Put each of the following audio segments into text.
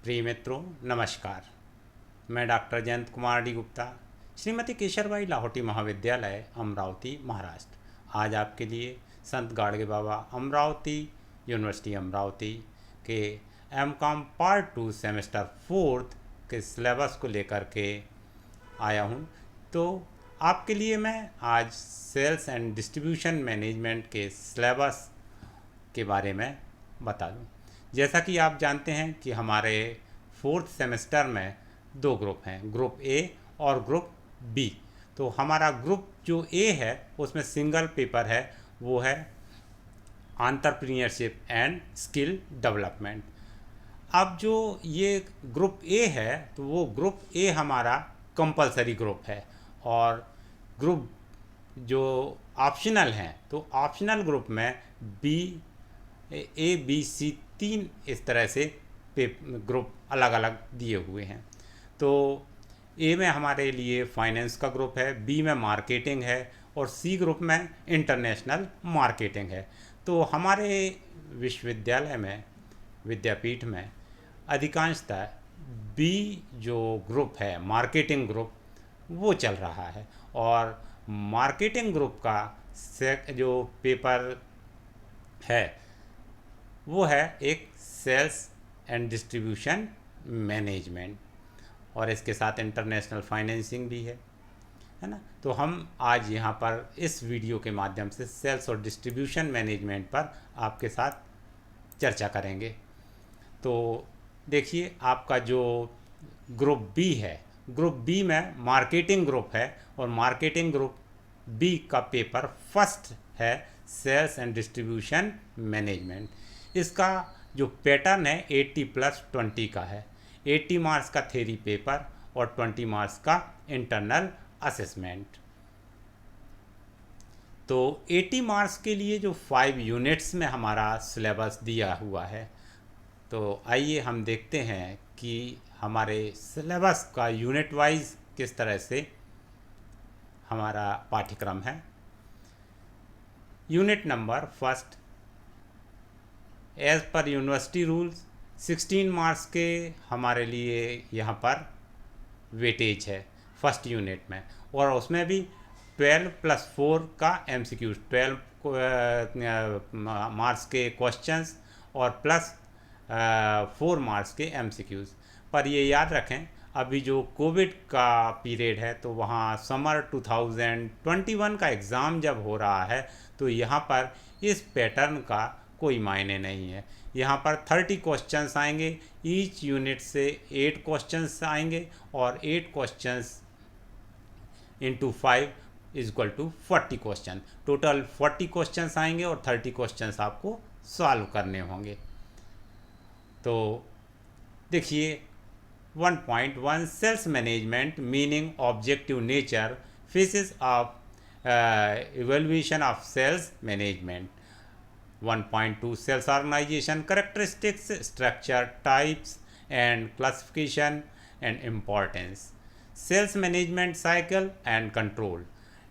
प्रिय मित्रों, नमस्कार। मैं डॉक्टर जयंत कुमार डी गुप्ता, श्रीमती केशरबाई लाहौटी महाविद्यालय, अमरावती, महाराष्ट्र। आज आपके लिए संत गाडगे बाबा अमरावती यूनिवर्सिटी अमरावती के एमकॉम पार्ट 2 सेमेस्टर 4 के सिलेबस को लेकर के आया हूँ। तो आपके लिए मैं आज सेल्स एंड डिस्ट्रीब्यूशन मैनेजमेंट के सिलेबस के बारे में बता दूँ। जैसा कि आप जानते हैं कि हमारे 4th सेमेस्टर में 2 ग्रुप हैं, ग्रुप ए और ग्रुप बी। तो हमारा ग्रुप जो ए है उसमें सिंगल पेपर है, वो है एंटरप्रेन्योरशिप एंड स्किल डेवलपमेंट। अब जो ये ग्रुप ए है तो वो ग्रुप ए हमारा कंपलसरी ग्रुप है, और ग्रुप जो ऑप्शनल हैं तो ऑप्शनल ग्रुप में बी ए बी सी 3 इस तरह से ग्रुप अलग अलग दिए हुए हैं। तो ए में हमारे लिए फाइनेंस का ग्रुप है, बी में मार्केटिंग है और सी ग्रुप में इंटरनेशनल मार्केटिंग है। तो हमारे विश्वविद्यालय में, विद्यापीठ में अधिकांशतः बी जो ग्रुप है, मार्केटिंग ग्रुप, वो चल रहा है। और मार्केटिंग ग्रुप का जो पेपर है वो है एक सेल्स एंड डिस्ट्रीब्यूशन मैनेजमेंट, और इसके साथ इंटरनेशनल फाइनेंसिंग भी है ना। तो हम आज यहाँ पर इस वीडियो के माध्यम से सेल्स और डिस्ट्रीब्यूशन मैनेजमेंट पर आपके साथ चर्चा करेंगे। तो देखिए, आपका जो ग्रुप बी है, ग्रुप बी में मार्केटिंग ग्रुप है, और मार्केटिंग ग्रुप बी का पेपर फर्स्ट है सेल्स एंड डिस्ट्रीब्यूशन मैनेजमेंट। इसका जो पैटर्न है 80+20 का है। 80 मार्क्स का थ्योरी पेपर और 20 मार्क्स का इंटरनल असेसमेंट। तो 80 मार्क्स के लिए जो 5 यूनिट्स में हमारा सिलेबस दिया हुआ है, तो आइए हम देखते हैं कि हमारे सिलेबस का यूनिट वाइज किस तरह से हमारा पाठ्यक्रम है। Unit number first, as per university rules 16 marks के हमारे लिए यहाँ पर वेटेज है फर्स्ट यूनिट में, और उसमें भी 12+4 का MCQs, 12 मार्क्स के क्वेश्चंस और प्लस 4 मार्क्स के MCQs। पर ये याद रखें, अभी जो कोविड का पीरियड है तो वहाँ समर 2021 का एग्ज़ाम जब हो रहा है, तो यहाँ पर इस पैटर्न का कोई मायने नहीं है। यहाँ पर 30 क्वेश्चंस आएंगे, ईच यूनिट से 8 क्वेश्चंस आएंगे, और 8 questions into 5 equal to 40 question. Total 40 questions आएंगे और 30 क्वेश्चंस आपको सॉल्व करने होंगे। तो देखिए, 1.1 sales management meaning, objective nature, phases of evaluation of sales management. 1.2 sales organization characteristics, structure, types and classification and importance. Sales management cycle and control,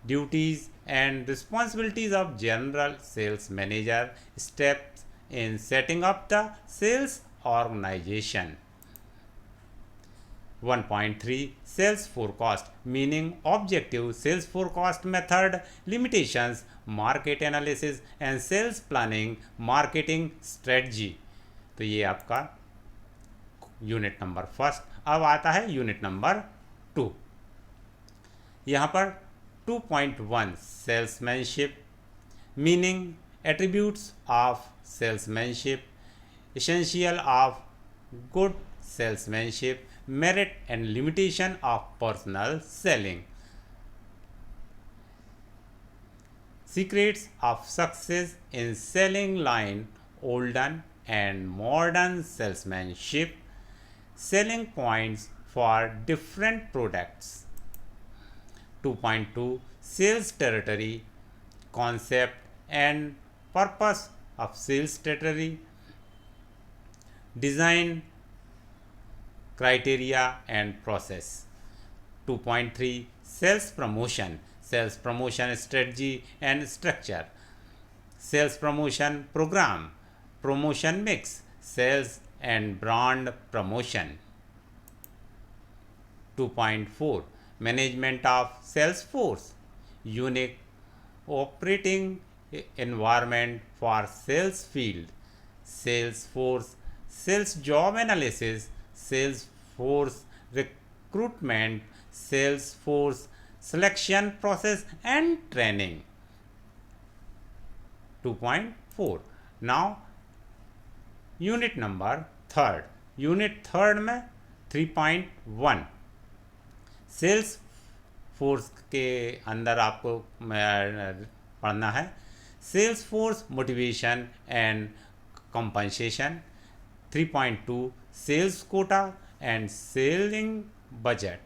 duties and responsibilities of general sales manager, steps in setting up the sales organization. 1.3 sales forecast meaning, objective, sales forecast method, limitations, market analysis and sales planning, marketing strategy। तो ये आपका unit number first. अब आता है unit number 2। यहाँ पर 2.1 salesmanship meaning, attributes of salesmanship, essential of good salesmanship, merit and limitation of personal selling, secrets of success in selling line, olden and modern salesmanship, selling points for different products. 2.2 sales territory, concept and purpose of sales territory, design, criteria and process. 2.3 sales promotion, sales promotion strategy and structure, sales promotion program, promotion mix, sales and brand promotion. 2.4 Management of Salesforce, unique operating environment for sales field, Salesforce sales job analysis, Salesforce recruitment, Salesforce selection process and training. 2.4 Now unit number third, unit third में 3.1 sales force के अंदर आपको पढ़ना है sales force motivation and compensation. 3.2 sales quota and selling budget.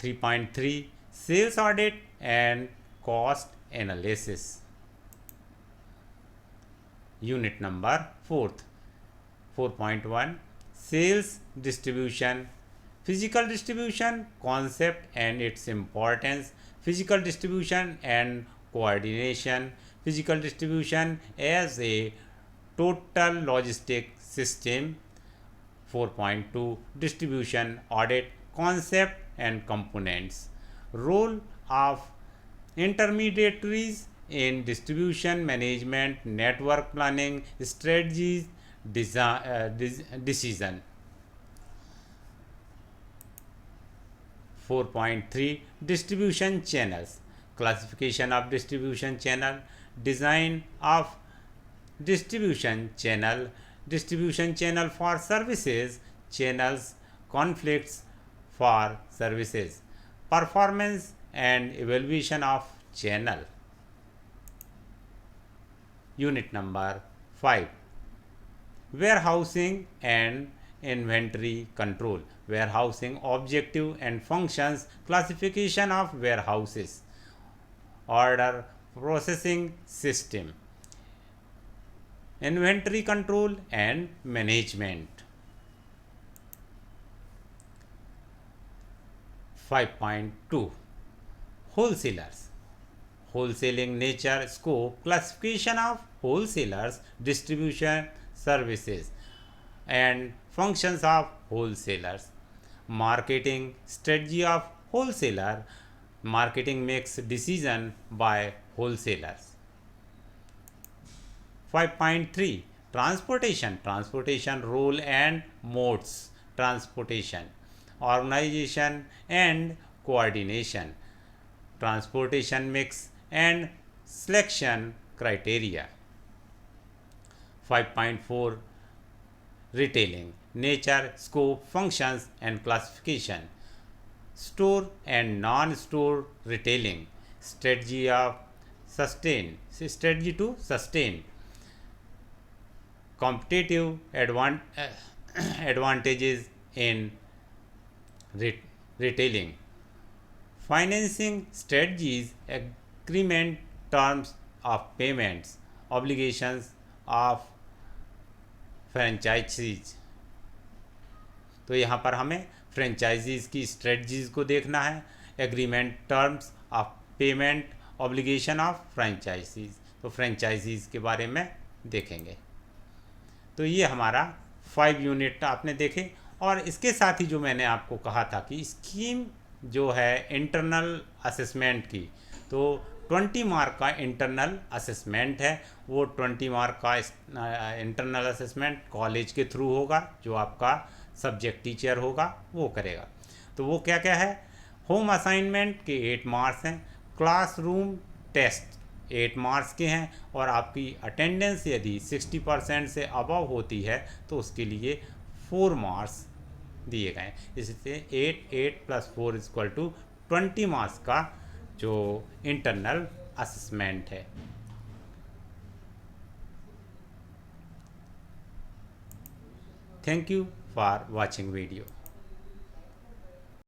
3.3 sales audit and cost analysis. Unit number fourth 4.1 sales distribution, physical distribution concept and its importance, physical distribution and coordination, physical distribution as a total logistic system. 4.2 distribution audit concept and components, role of intermediaries in distribution management, network planning, strategies, decision. 4.3 distribution channels, classification of distribution channel, design of distribution channel for services, channels, conflicts for services, performance and evaluation of channel. Unit number 5 warehousing and inventory control, warehousing objective and functions, classification of warehouses, order processing system, inventory control and management. 5.2 wholesalers, wholesaling nature, scope, classification of wholesalers, distribution services and functions of wholesalers, marketing strategy of wholesaler, marketing makes decision by wholesalers. 5.3 transportation role and modes, transportation, organization and coordination, transportation mix and selection criteria. 5.4 retailing nature, scope, functions and classification, store and non-store retailing, strategy to sustain, competitive advantages in retailing, financing strategies, agreement terms of payments, obligations of franchises. तो यहाँ पर हमें franchises की strategies को देखना है, agreement terms of payment, obligation of franchisees. तो franchisees के बारे में देखेंगे. तो ये हमारा 5 यूनिट आपने देखे. और इसके साथ ही जो मैंने आपको कहा था कि स्कीम जो है इंटरनल असेसमेंट की, तो 20 मार्क का इंटरनल असेसमेंट है. वो 20 मार्क का इंटरनल असेसमेंट कॉलेज के थ्रू होगा, जो आपका सब्जेक्ट टीचर होगा वो करेगा. तो वो क्या क्या है, होम असाइनमेंट के 8 मार्क्स हैं, क्लासरूम टेस्ट 8 मार्क्स के हैं, और आपकी अटेंडेंस यदि 60% से अबव होती है तो उसके लिए 4 मार्क्स दिए गए. इससे 8 + 4 = 20 मार्क्स का जो इंटरनल असेसमेंट है. Thank you for watching video.